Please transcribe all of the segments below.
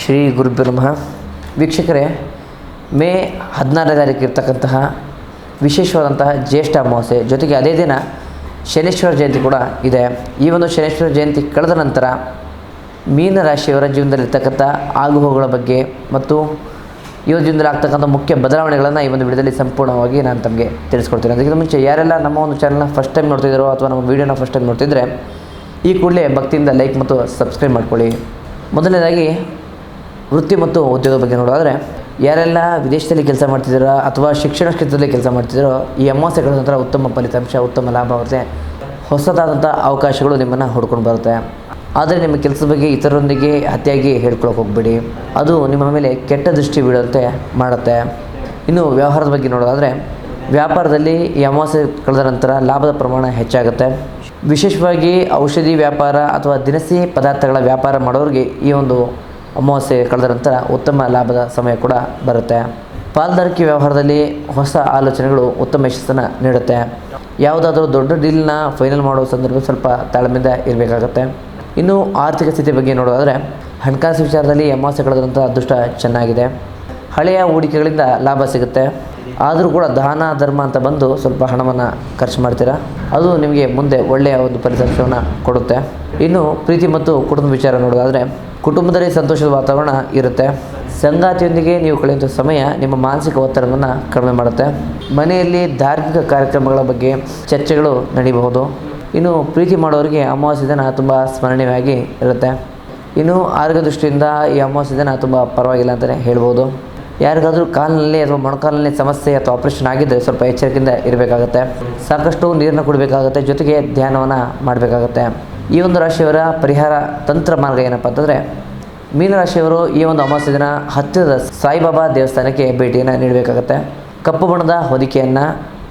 ಶ್ರೀ ಗುರುಭ್ಯೋ ನಮಃ. ವೀಕ್ಷಕರೇ, ಮೇ 16ನೇ ತಾರೀಕು ಇರ್ತಕ್ಕಂತಹ ವಿಶೇಷವಾದಂತಹ ಜ್ಯೇಷ್ಠ ಅಮಾವಾಸ್ಯೆ ಜೊತೆಗೆ ಅದೇ ದಿನ ಶನೀಶ್ವರ ಜಯಂತಿ ಕೂಡ ಇದೆ. ಈ ಒಂದು ಶನೀಶ್ವರ ಜಯಂತಿ ಕಳೆದ ನಂತರ ಮೀನರಾಶಿಯವರ ಜೀವನದಲ್ಲಿರ್ತಕ್ಕಂಥ ಆಗುಹೋಗುಗಳ ಬಗ್ಗೆ ಮತ್ತು ಈ ಒಂದು ಜೀವನದಲ್ಲಿ ಆಗ್ತಕ್ಕಂಥ ಮುಖ್ಯ ಬದಲಾವಣೆಗಳನ್ನು ಈ ಒಂದು ವಿಡಿಯೋದಲ್ಲಿ ಸಂಪೂರ್ಣವಾಗಿ ನಾನು ತಮಗೆ ತಿಳಿಸ್ಕೊಡ್ತೀನಿ. ಅದಕ್ಕಿಂತ ಮುಂಚೆ ಯಾರೆಲ್ಲ ನಮ್ಮ ಒಂದು ಚಾನಲ್ನ ಫಸ್ಟ್ ಟೈಮ್ ನೋಡ್ತಿದ್ದಾರೋ ಅಥವಾ ನಮ್ಮ ವೀಡಿಯೋನ ಫಸ್ಟ್ ಟೈಮ್ ನೋಡ್ತಿದ್ರೆ ಈ ಕೂಡಲೇ ಭಕ್ತಿಯಿಂದ ಲೈಕ್ ಮತ್ತು ಸಬ್ಸ್ಕ್ರೈಬ್ ಮಾಡ್ಕೊಳ್ಳಿ. ಮೊದಲನೇದಾಗಿ ವೃತ್ತಿ ಮತ್ತು ಉದ್ಯೋಗದ ಬಗ್ಗೆ ನೋಡೋದಾದರೆ, ಯಾರೆಲ್ಲ ವಿದೇಶದಲ್ಲಿ ಕೆಲಸ ಮಾಡ್ತಿದ್ದೀರೋ ಅಥವಾ ಶಿಕ್ಷಣ ಕ್ಷೇತ್ರದಲ್ಲಿ ಕೆಲಸ ಮಾಡ್ತಿದ್ದೀರೋ ಈ ಅಮಾವಾಸ್ಯೆಗಳ ನಂತರ ಉತ್ತಮ ಫಲಿತಾಂಶ, ಉತ್ತಮ ಲಾಭ ಬರುತ್ತೆ. ಹೊಸದಾದಂಥ ಅವಕಾಶಗಳು ನಿಮ್ಮನ್ನು ಹುಡ್ಕೊಂಡು ಬರುತ್ತೆ. ಆದರೆ ನಿಮ್ಮ ಕೆಲಸದ ಬಗ್ಗೆ ಇತರರೊಂದಿಗೆ ಅತಿಯಾಗಿ ಹೇಳ್ಕೊಳಕ್ಕೆ ಹೋಗ್ಬೇಡಿ, ಅದು ನಿಮ್ಮ ಮೇಲೆ ಕೆಟ್ಟ ದೃಷ್ಟಿ ಬೀಳುವಂತೆ ಮಾಡುತ್ತೆ. ಇನ್ನು ವ್ಯವಹಾರದ ಬಗ್ಗೆ ನೋಡೋದಾದರೆ, ವ್ಯಾಪಾರದಲ್ಲಿ ಈ ಅಮಾವಾಸ್ಯೆ ಕಳೆದ ನಂತರ ಲಾಭದ ಪ್ರಮಾಣ ಹೆಚ್ಚಾಗುತ್ತೆ. ವಿಶೇಷವಾಗಿ ಔಷಧಿ ವ್ಯಾಪಾರ ಅಥವಾ ದಿನಸಿ ಪದಾರ್ಥಗಳ ವ್ಯಾಪಾರ ಮಾಡೋರಿಗೆ ಈ ಒಂದು ಅಮಾವಾಸ್ಯೆ ಕಳೆದ ನಂತರ ಉತ್ತಮ ಲಾಭದ ಸಮಯ ಕೂಡ ಬರುತ್ತೆ. ಪಾಲುದಾರಿಕೆ ವ್ಯವಹಾರದಲ್ಲಿ ಹೊಸ ಆಲೋಚನೆಗಳು ಉತ್ತಮ ಯಶಸ್ಸನ್ನು ನೀಡುತ್ತೆ. ಯಾವುದಾದ್ರೂ ದೊಡ್ಡ ಡೀಲ್ನ ಫೈನಲ್ ಮಾಡೋ ಸಂದರ್ಭ ಸ್ವಲ್ಪ ತಾಳ್ಮೆಯಿಂದ ಇರಬೇಕಾಗತ್ತೆ. ಇನ್ನು ಆರ್ಥಿಕ ಸ್ಥಿತಿ ಬಗ್ಗೆ ನೋಡೋದಾದರೆ, ಹಣಕಾಸು ವಿಚಾರದಲ್ಲಿ ಅಮಾವಾಸ್ಯೆ ಕಳೆದ ನಂತರ ಅದೃಷ್ಟ ಚೆನ್ನಾಗಿದೆ. ಹಳೆಯ ಹೂಡಿಕೆಗಳಿಂದ ಲಾಭ ಸಿಗುತ್ತೆ. ಆದರೂ ಕೂಡ ದಾನ ಧರ್ಮ ಅಂತ ಬಂದು ಸ್ವಲ್ಪ ಹಣವನ್ನು ಖರ್ಚು ಮಾಡ್ತೀರಾ, ಅದು ನಿಮಗೆ ಮುಂದೆ ಒಳ್ಳೆಯ ಒಂದು ಫಲಿತಾಂಶವನ್ನು ಕೊಡುತ್ತೆ. ಇನ್ನು ಪ್ರೀತಿ ಮತ್ತು ಕುಟುಂಬ ವಿಚಾರ ನೋಡೋದಾದರೆ, ಕುಟುಂಬದಲ್ಲಿ ಸಂತೋಷದ ವಾತಾವರಣ ಇರುತ್ತೆ. ಸಂಗಾತಿಯೊಂದಿಗೆ ನೀವು ಕಳೆಯುವಂಥ ಸಮಯ ನಿಮ್ಮ ಮಾನಸಿಕ ಒತ್ತಡವನ್ನು ಕಡಿಮೆ ಮಾಡುತ್ತೆ. ಮನೆಯಲ್ಲಿ ಧಾರ್ಮಿಕ ಕಾರ್ಯಕ್ರಮಗಳ ಬಗ್ಗೆ ಚರ್ಚೆಗಳು ನಡೀಬಹುದು. ಇನ್ನು ಪ್ರೀತಿ ಮಾಡೋರಿಗೆ ಅಮಾವಾಸ್ಯೆ ದಿನ ತುಂಬ ಸ್ಮರಣೀಯವಾಗಿ ಇರುತ್ತೆ. ಇನ್ನು ಆರೋಗ್ಯ ದೃಷ್ಟಿಯಿಂದ ಈ ಅಮಾವಾಸ್ಯೆ ದಿನ ತುಂಬ ಪರವಾಗಿಲ್ಲ ಅಂತಲೇ ಹೇಳ್ಬೋದು. ಯಾರಿಗಾದರೂ ಕಾಲಿನಲ್ಲಿ ಅಥವಾ ಮೊಣಕಾಲಿನಲ್ಲಿ ಸಮಸ್ಯೆ ಅಥವಾ ಆಪರೇಷನ್ ಆಗಿದ್ದರೆ ಸ್ವಲ್ಪ ಎಚ್ಚರಿಕೆಯಿಂದ ಇರಬೇಕಾಗುತ್ತೆ. ಸಾಕಷ್ಟು ನೀರನ್ನು ಕುಡಿಬೇಕಾಗುತ್ತೆ, ಜೊತೆಗೆ ಧ್ಯಾನವನ್ನು ಮಾಡಬೇಕಾಗತ್ತೆ. ಈ ಒಂದು ರಾಶಿಯವರ ಪರಿಹಾರ ತಂತ್ರ ಮಾರ್ಗ ಏನಪ್ಪ ಅಂತಂದರೆ, ಮೀನರಾಶಿಯವರು ಈ ಒಂದು ಅಮಾವಾಸ್ಯೆ ದಿನ ಹತ್ತಿರದ ಸಾಯಿಬಾಬಾ ದೇವಸ್ಥಾನಕ್ಕೆ ಭೇಟಿಯನ್ನು ನೀಡಬೇಕಾಗತ್ತೆ. ಕಪ್ಪು ಬಣ್ಣದ ಹೊದಿಕೆಯನ್ನು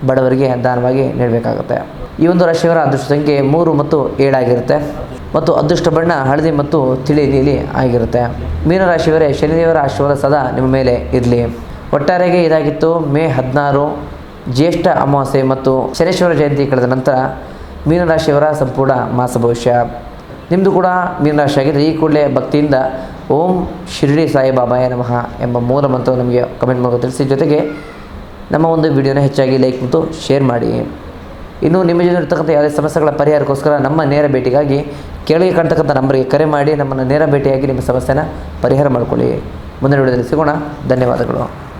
ಬಡವರಿಗೆ ದಾನವಾಗಿ ನೀಡಬೇಕಾಗುತ್ತೆ. ಈ ಒಂದು ರಾಶಿಯವರ ಅದೃಷ್ಟ ಸಂಖ್ಯೆ 3 ಮತ್ತು 7 ಆಗಿರುತ್ತೆ ಮತ್ತು ಅದೃಷ್ಟ ಬಣ್ಣ ಹಳದಿ ಮತ್ತು ತಿಳಿ ನೀಲಿ ಆಗಿರುತ್ತೆ. ಮೀನರಾಶಿಯವರೇ, ಶನಿದೇವರ ಆಶೀರ್ವಾದ ಸದಾ ನಿಮ್ಮ ಮೇಲೆ ಇರಲಿ. ಒಟ್ಟಾರೆಗೆ ಇದಾಗಿತ್ತು ಮೇ 16 ಜ್ಯೇಷ್ಠ ಅಮಾವಾಸ್ಯೆ ಮತ್ತು ಶನೀಶ್ವರ ಜಯಂತಿ ಕಳೆದ ನಂತರ ಮೀನರಾಶಿಯವರ ಸಂಪೂರ್ಣ ಮಾಸ ಭವಿಷ್ಯ. ನಿಮ್ಮದು ಕೂಡ ಮೀನರಾಶಿ ಆಗಿದ್ದರೆ ಈ ಕೂಡಲೇ ಭಕ್ತಿಯಿಂದ ಓಂ ಶಿರಡಿ ಸಾಯಿಬಾಬಾಯ ನಮಃ ಎಂಬ ಮೂಲ ಮಂತ್ರ ನಮಗೆ ಕಮೆಂಟ್ ಮೂಲಕ ತಿಳಿಸಿ. ಜೊತೆಗೆ ನಮ್ಮ ಒಂದು ವಿಡಿಯೋನ ಹೆಚ್ಚಾಗಿ ಲೈಕ್ ಮತ್ತು ಶೇರ್ ಮಾಡಿ. ಇನ್ನು ನಿಮ್ಮ ಜೊತೆ ಇರ್ತಕ್ಕಂಥ ಯಾವುದೇ ಸಮಸ್ಯೆಗಳ ಪರಿಹಾರಕ್ಕೋಸ್ಕರ ನಮ್ಮ ನೇರ ಭೇಟಿಗಾಗಿ ಕೆಳಗೆ ಕಾಣ್ತಕ್ಕಂಥ ನಂಬರ್ಗೆ ಕರೆ ಮಾಡಿ ನಮ್ಮನ್ನು ನೇರ ಭೇಟಿಯಾಗಿ ನಿಮ್ಮ ಸಮಸ್ಯೆನ ಪರಿಹಾರ ಮಾಡಿಕೊಳ್ಳಿ. ಮುಂದಿನ ವಿಡಿಯೋದಲ್ಲಿ ಸಿಗೋಣ. ಧನ್ಯವಾದಗಳು.